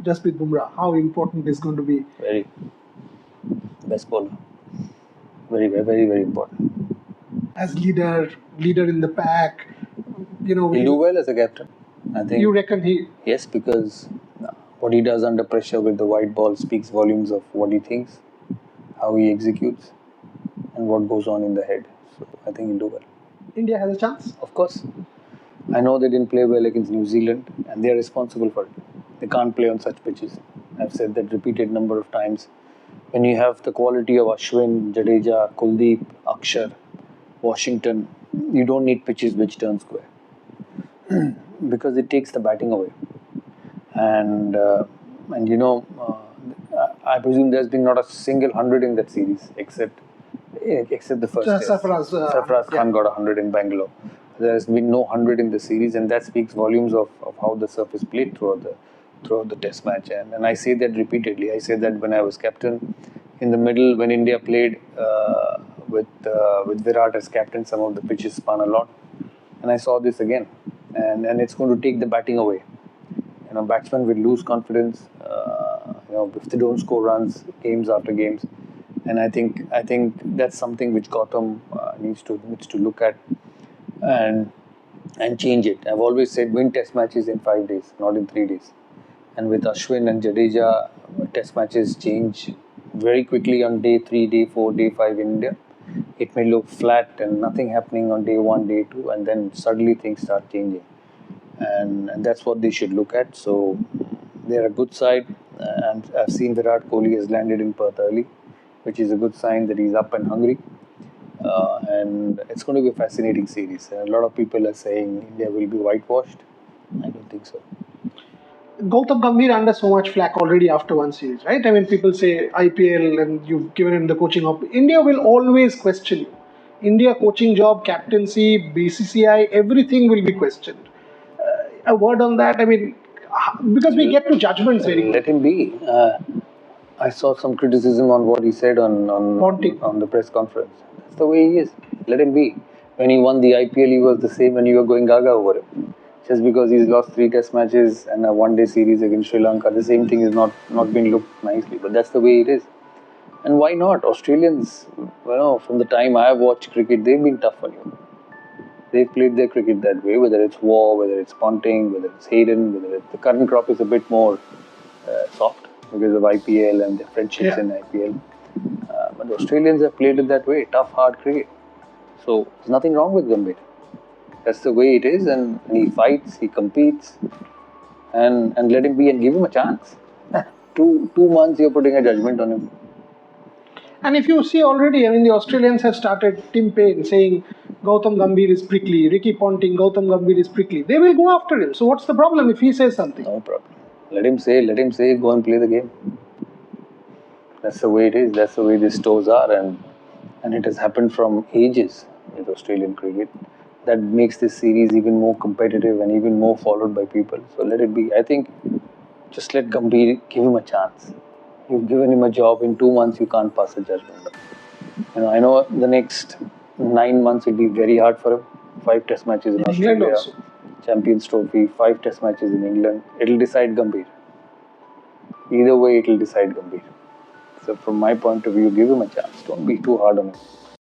Jasprit Bumrah, how important is going to be? Very. Best bowler. Very, very, very, very important. As leader in the pack, He'll do well as a captain. I think. You reckon he? Yes, because what he does under pressure with the white ball speaks volumes of what he thinks, how he executes, and what goes on in the head. So I think he'll do well. India has a chance? Of course. I know they didn't play well against New Zealand, and they are responsible for it. They can't play on such pitches. I've said that repeated number of times. When you have the quality of Ashwin, Jadeja, Kuldeep, Akshar, Washington, you don't need pitches which turn square because it takes the batting away. And I presume there's been not a single 100 in that series except the first test. Sarfaraz Khan got 100 in Bangalore. There has been no 100 in the series, and that speaks volumes of how the surface played throughout the test match. And I say that repeatedly. I say that when I was captain, in the middle when India played with Virat as captain, some of the pitches spun a lot, and I saw this again. And it's going to take the batting away. Batsmen will lose confidence. If they don't score runs games after games, and I think that's something which Gautam needs to look at and change it. I've always said win test matches in 5 days, not in 3 days. And with Ashwin and Jadeja, test matches change very quickly on day 3, day 4, day 5 in India. It may look flat and nothing happening on day 1, day 2, and then suddenly things start changing. And that's what they should look at. So they're a good side, and I've seen Virat Kohli has landed in Perth early, which is a good sign that he's up and hungry. And it's going to be a fascinating series. And a lot of people are saying India will be whitewashed. I don't think so. Gautam Gambhir under so much flack already after one series, right? I mean, people say IPL and you've given him the coaching op. India will always question you. India coaching job, captaincy, BCCI, everything will be questioned. A word on that? I mean, because we get to judgments very quickly. Let him be. I saw some criticism on what he said on the press conference. That's the way he is. Let him be. When he won the IPL, he was the same, and you were going gaga over him. Just because he's lost 3 test matches and a one-day series against Sri Lanka, the same thing is not been looked nicely. But that's the way it is. And why not? Australians, from the time I've watched cricket, they've been tough on you. They've played their cricket that way, whether it's Waugh, whether it's Ponting, whether it's Hayden, the current crop is a bit more soft because of IPL and the friendships in IPL. But the Australians have played it that way, tough, hard cricket. So there's nothing wrong with Gambhir. That's the way it is, and he fights, he competes, and let him be and give him a chance. 2 months you're putting a judgment on him. And if you see already, I mean, the Australians have started Tim Payne saying Gautam Gambhir is prickly, Ricky Ponting, Gautam Gambhir is prickly. They will go after him. So what's the problem if he says something? No problem. Let him say, go and play the game. That's the way it is. That's the way these tours are, and it has happened from ages with Australian cricket. That makes this series even more competitive and even more followed by people. So let it be. I think just let Gambhir, give him a chance. You've given him a job. In 2 months, you can't pass a judgment. I know the next 9 months will be very hard for him. 5 test matches in Australia, also. Champions Trophy, 5 test matches in England. It'll decide Gambhir. Either way, it'll decide Gambhir. So from my point of view, give him a chance. Don't be too hard on him.